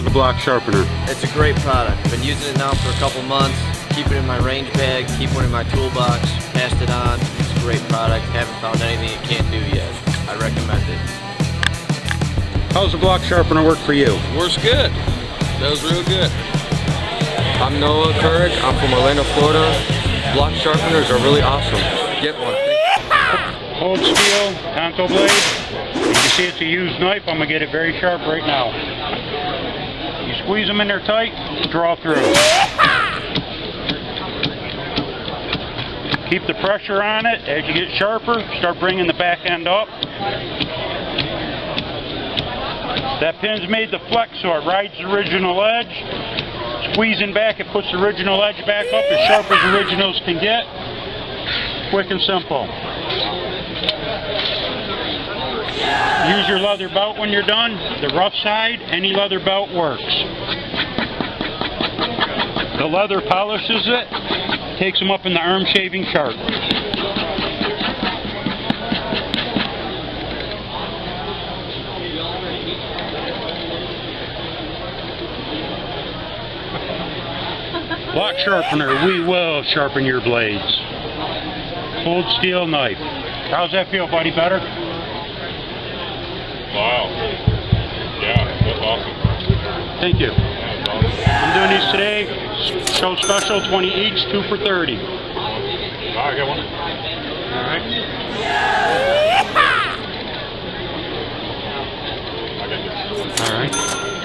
the block sharpener? It's a great product. I've been using it now for a couple months. Keep it in my range bag, keep one in my toolbox, passed it on. It's a great product. Haven't found anything it can't do yet. I recommend it. How's the block sharpener work for you? Works good. Does real good. I'm Noah Couric. I'm from Orlando, Florida. Block sharpeners are really awesome. Get one. Cold Steel Tanto blade. You can see it's a used knife. I'm going to get it very sharp right now. You squeeze them in there tight, draw through. Keep the pressure on it. As you get sharper, start bringing the back end up. That pin's made to flex so it rides the original edge. Squeezing back, it puts the original edge back up as sharp as originals can get. Quick and simple. Use your leather belt when you're done. The rough side, any leather belt works. The leather polishes it, takes them up in the arm shaving sharp. Block sharpener, we will sharpen your blades. Cold steel knife. How's that feel, buddy? Better? Wow. Yeah, that's awesome. Thank you. That's awesome. I'm doing these today. Show special, 20 each, 2 for 30. I got one. Alright. I got this. Alright.